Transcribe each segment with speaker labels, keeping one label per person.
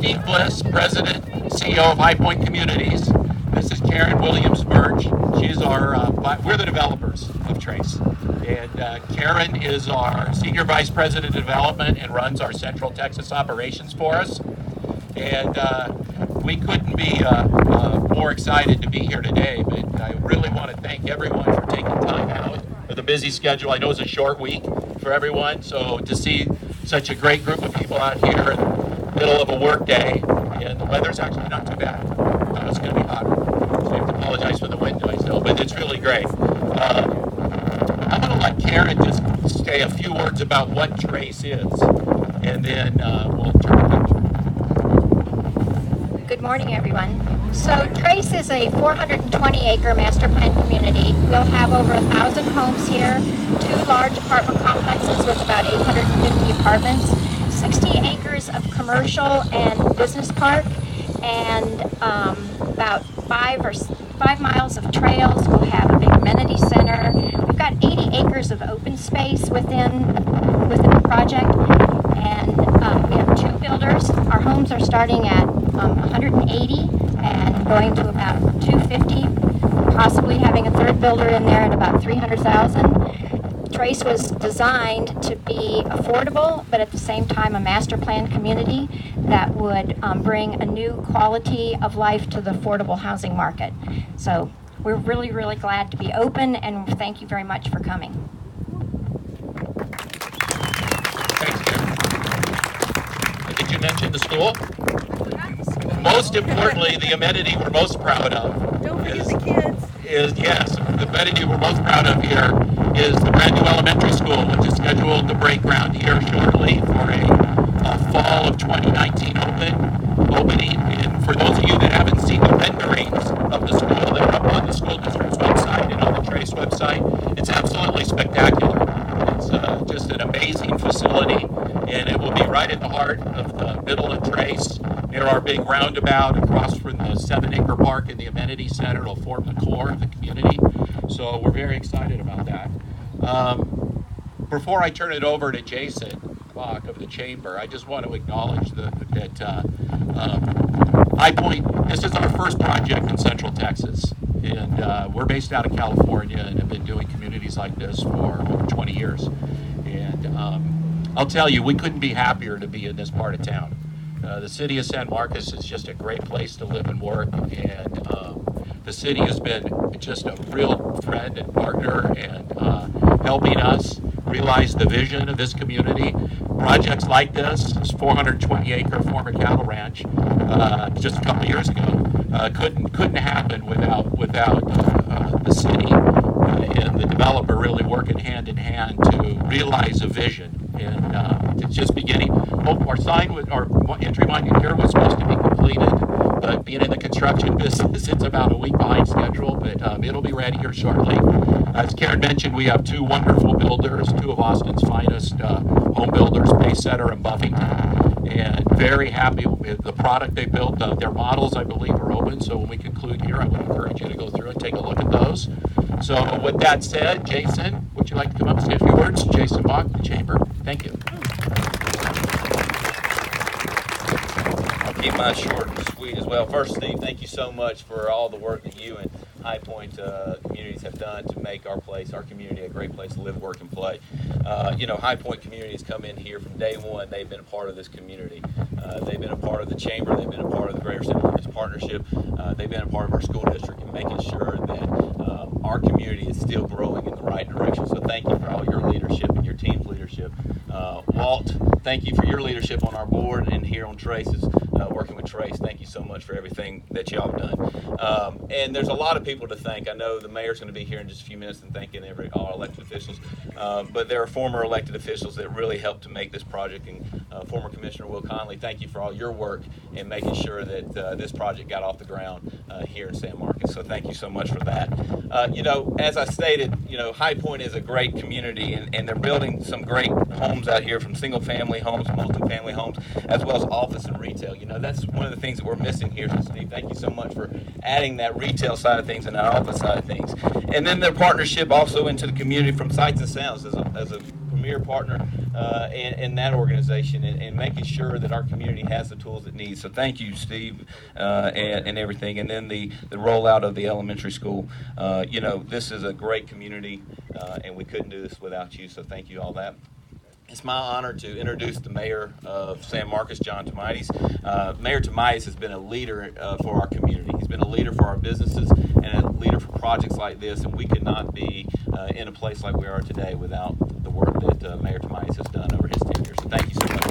Speaker 1: Steve Bliss, President, CEO of High Point Communities. This is Karen Williams-Birch. We're the developers of Trace. And Karen is our Senior Vice President of Development and runs our Central Texas operations for us. And we couldn't be more excited to be here today, but I really want to thank everyone for taking time out of the busy schedule. I know it's a short week for everyone, so to see such a great group of people out here in the middle of a work day, and the weather's actually not too bad. It's going to be hot, so I have to apologize for the wind noise though, but it's really great. I'm going to let Karen just say a few words about what Trace is, and then we'll turn it over.
Speaker 2: Good morning, everyone. So Trace is a 420-acre master plan community. We'll have over 1,000 homes here, 2 large apartment complexes with about 850 apartments, 60 acres of commercial and business park, and about 5 miles of trails. We'll have a big amenity center. We've got 80 acres of open space within the project, and we have 2 builders. Our homes are starting at 180 and going to about 250, possibly having a 3rd builder in there at about 300,000. Trace was designed to be affordable, but at the same time a master plan community that would bring a new quality of life to the affordable housing market. So we're really, really glad to be open, and thank you very much for coming.
Speaker 1: Thanks, Karen. Did you mention the school? Most importantly, the amenity we're most proud of the amenity we're most proud of here is the brand new elementary school, which is scheduled to break ground here shortly for a fall of 2019 opening. And for those of you that haven't seen the renderings of the school, they're up on the school district's website and on the Trace website. It's absolutely spectacular. It's just an amazing facility, and it will be right at the heart of the middle of Trace, near our big roundabout across from the 7-acre park and the amenity center. It'll form the core of the community. So we're very excited about that. Before I turn it over to Jason Bach of the Chamber, I just want to acknowledge that High Point, this is our first project in Central Texas. And we're based out of California and have been doing communities like this for over 20 years. And I'll tell you, we couldn't be happier to be in this part of town. The city of San Marcos is just a great place to live and work, and the city has been just a real friend and partner and helping us realize the vision of this community. Projects like this 420-acre former cattle ranch, just a couple of years ago, couldn't happen without the city and the developer really working hand in hand to realize a vision. And it's just beginning. Our entry monument here was supposed to be completed, but being in the construction business, it's about a week behind schedule, but it'll be ready here shortly. As Karen mentioned, we have 2 wonderful builders, 2 of Austin's finest home builders, Pacesetter and Buffington, and very happy with the product they built. Their models, I believe, are open, so when we conclude here, I would encourage you to go through and take a look at those. So with that said, Jason, would you like to come up and say a few words? Jason Bach, the Chamber. Thank you.
Speaker 3: I'll keep mine short and sweet as well. First, Steve, thank you so much for all the work that you and High Point communities have done to make our community, a great place to live, work, and play. High Point communities come in here from day one. They've been a part of this community. They've been a part of the Chamber. They've been a part of the Greater San Marcos Partnership. They've been a part of our school district and making sure that our community is still growing in the right direction. So thank you for all your leadership and your team's leadership. Walt, thank you for your leadership on our board and here on Trace's, working with Trace. Thank you so much for everything that y'all have done. And there's a lot of people to thank. I know the mayor's going to be here in just a few minutes and thanking all our elected officials. But there are former elected officials that really helped to make this project. And former Commissioner Will Conley, thank you for all your work in making sure that this project got off the ground here in San Marcos. So thank you so much for that. As I stated, High Point is a great community, and they're building some great homes out here, from single-family homes, multi-family homes, as well as office and retail. That's one of the things that we're missing here. So Steve, thank you so much for adding that retail side of things and that office side of things. And then their partnership also into the community from Sights and Sounds. As a premier partner in that organization and making sure that our community has the tools it needs. So thank you, Steve, and everything. And then the rollout of the elementary school. This is a great community, and we couldn't do this without you. So thank you all that. It's my honor to introduce the mayor of San Marcos, John Tomaitis. Mayor Tomaitis has been a leader for our community. He's been a leader for our businesses and a leader for projects like this, and we could not be in a place like we are today without the work that Mayor Tomaitis has done over his tenure. So thank you so much.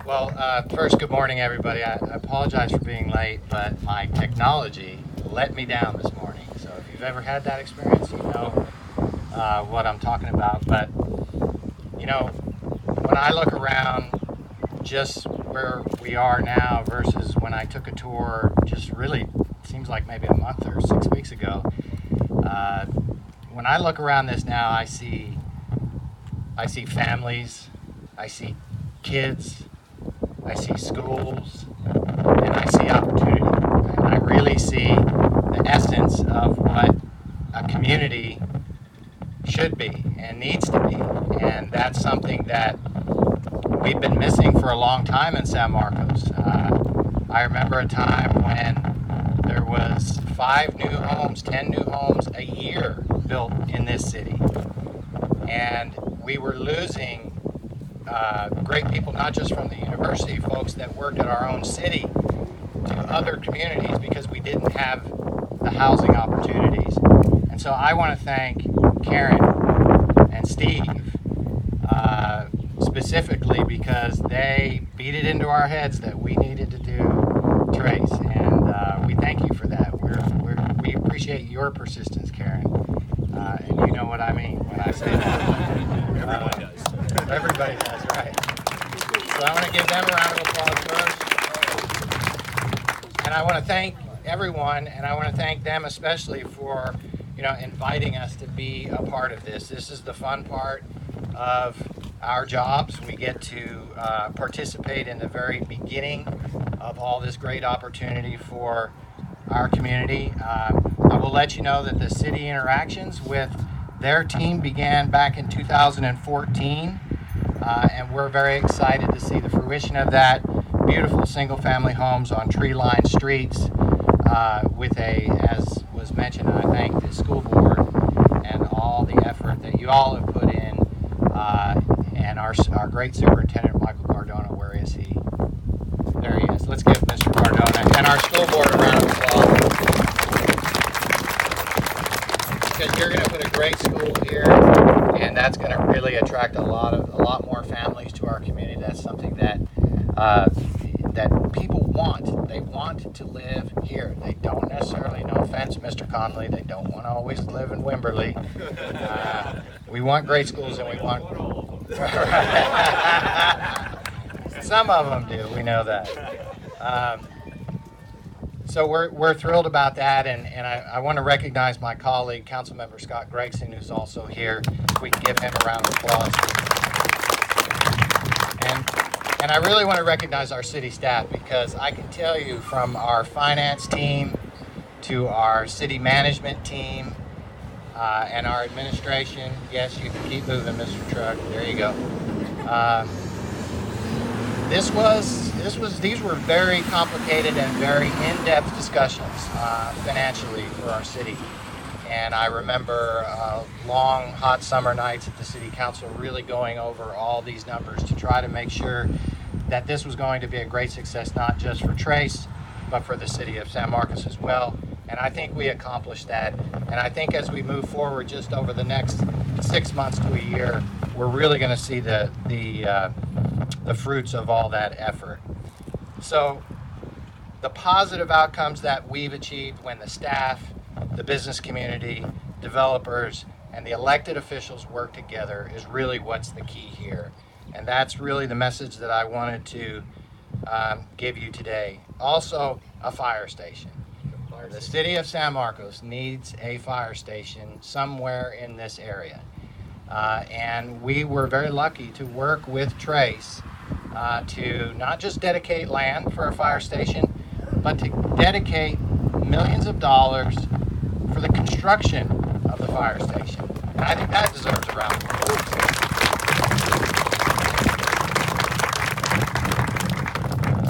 Speaker 4: Well, first, good morning, everybody. I apologize for being late, but my technology let me down this morning. So if you've ever had that experience, you know what I'm talking about. But, when I look around just where we are now versus when I took a tour just really seems like maybe a month or 6 weeks ago, when I look around this now, I see families, I see kids, I see schools, and I see opportunity. And I really see the essence of what a community should be and needs to be. And that's something that we've been missing for a long time in San Marcos. I remember a time when there was 5 new homes, 10 new homes a year built in this city. And we were losing great people, not just from the university, folks that worked at our own city, to other communities because we didn't have the housing opportunities. And so I want to thank Karen and Steve specifically because they beat it into our heads that we needed to do Trace, and we thank you for that. We appreciate your persistence, Karen, and you know what I mean when I say that.
Speaker 3: Everybody does.
Speaker 4: Everybody does, right. So I want to give them a round of applause first. And I want to thank everyone, and I want to thank them especially for, inviting us to be a part of this. This is the fun part of our jobs. We get to participate in the very beginning of all this great opportunity for our community. I will let you know that the city interactions with their team began back in 2014, and we're very excited to see the fruition of that. Beautiful single-family homes on tree-lined streets with as was mentioned, I thank the school board and all the effort that you all have put in, and our great superintendent, Michael Cardona. Where is he? There he is. Let's give Mr. Cardona and our school board a round of applause. Because you're going to put a great school here, and that's going to really attract a lot more families to our community. That's something that that people want. They want to live here. They don't necessarily, no offense, Mr. Conley, they don't want to always live in Wimberley. We want great schools, and we want. Some of them do. We know that. So we're thrilled about that, and I want to recognize my colleague, Councilmember Scott Gregson, who's also here. We can give him a round of applause. And I really want to recognize our city staff, because I can tell you, from our finance team to our city management team and our administration, yes, you can keep moving, Mr. Truck. There you go. These were very complicated and very in-depth discussions financially for our city. And I remember long, hot summer nights at the city council really going over all these numbers to try to make sure that this was going to be a great success, not just for Trace, but for the city of San Marcos as well. And I think we accomplished that. And I think as we move forward just over the next 6 months to a year, we're really going to see the fruits of all that effort. So the positive outcomes that we've achieved when the staff, the business community, developers, and the elected officials work together is really what's the key here. And that's really the message that I wanted to give you today. Also, a fire station. The city of San Marcos needs a fire station somewhere in this area. And we were very lucky to work with Trace to not just dedicate land for a fire station, but to dedicate millions of dollars for the construction of the fire station. And I think that deserves a round of applause.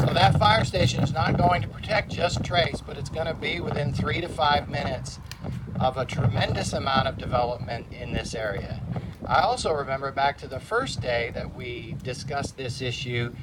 Speaker 4: So that fire station is not going to protect just Trace, but it's going to be within 3 to 5 minutes of a tremendous amount of development in this area. I also remember back to the first day that we discussed this issue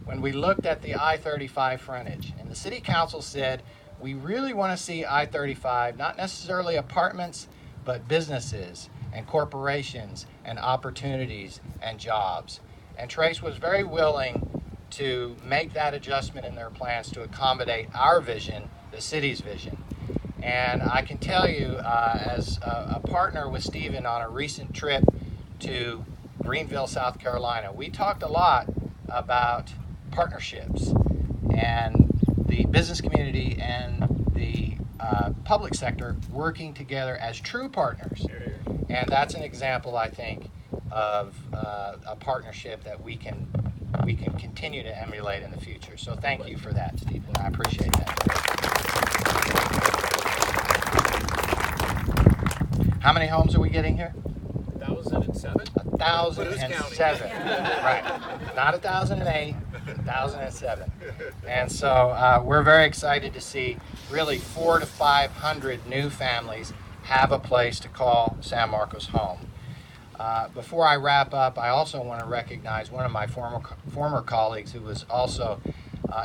Speaker 4: when we looked at the I-35 frontage. And the city council said, we really want to see I-35, not necessarily apartments, but businesses and corporations and opportunities and jobs. And Trace was very willing to make that adjustment in their plans to accommodate our vision, the city's vision. And I can tell you, as a partner with Stephen on a recent trip to Greenville, South Carolina, we talked a lot about partnerships and the business community and the public sector working together as true partners. And that's an example, I think, of a partnership that we can continue to emulate in the future. So thank you for that, Stephen. I appreciate that. How many homes are we getting here?
Speaker 5: 1,007.
Speaker 4: 1,007. Right. Not 1,008, 1,007. And so we're very excited to see really 400 to 500 new families have a place to call San Marcos home. Before I wrap up, I also want to recognize one of my former colleagues who was also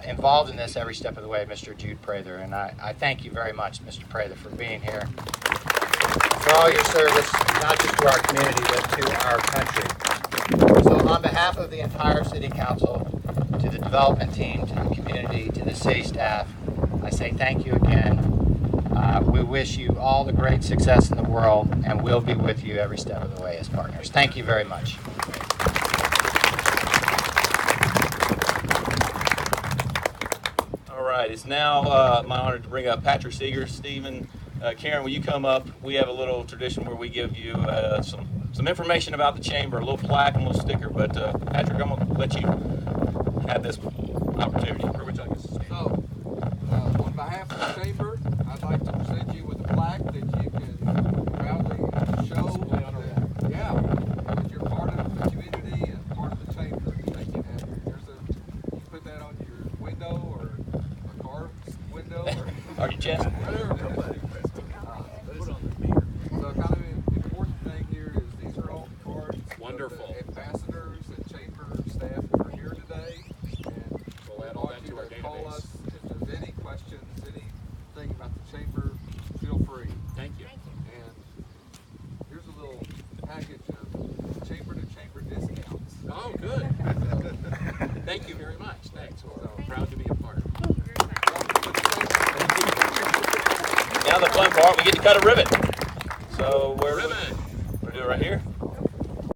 Speaker 4: involved in this every step of the way, Mr. Jude Prather. And I thank you very much, Mr. Prather, for being here, for all your service, not just to our community, but to our country. So on behalf of the entire City Council, to the development team, to the community, to the city staff, I say thank you again. We wish you all the great success in the world, and we'll be with you every step of the way as partners. Thank you very much.
Speaker 3: All right, it's now my honor to bring up Patrick Seeger. Stephen, Karen, will you come up? We have a little tradition where we give you some information about the chamber, a little plaque and a little sticker. But Patrick, I'm going to let you have this opportunity.
Speaker 6: So, on behalf of the chamber, I'd like to present you with a plaque that you can proudly show that, that you're part of the community and part of the chamber. Thank you. And you can put that on your window or a car window
Speaker 3: Or your chest.
Speaker 6: whatever. So kind of an important thing here is these are all cards.
Speaker 5: Wonderful.
Speaker 6: Of the ambassadors and chamber staff who are here today. And
Speaker 5: We'll add all that to our
Speaker 6: call
Speaker 5: database.
Speaker 6: us if there's any questions, anything about the chamber, feel free.
Speaker 5: Thank you.
Speaker 6: And here's a little package of chamber to chamber discounts.
Speaker 5: Oh, good. Thank you very much. Thanks. We're proud to be a part.
Speaker 3: Now the fun part, we get to cut a ribbon. So we're
Speaker 5: Ribbon.
Speaker 3: do it right here.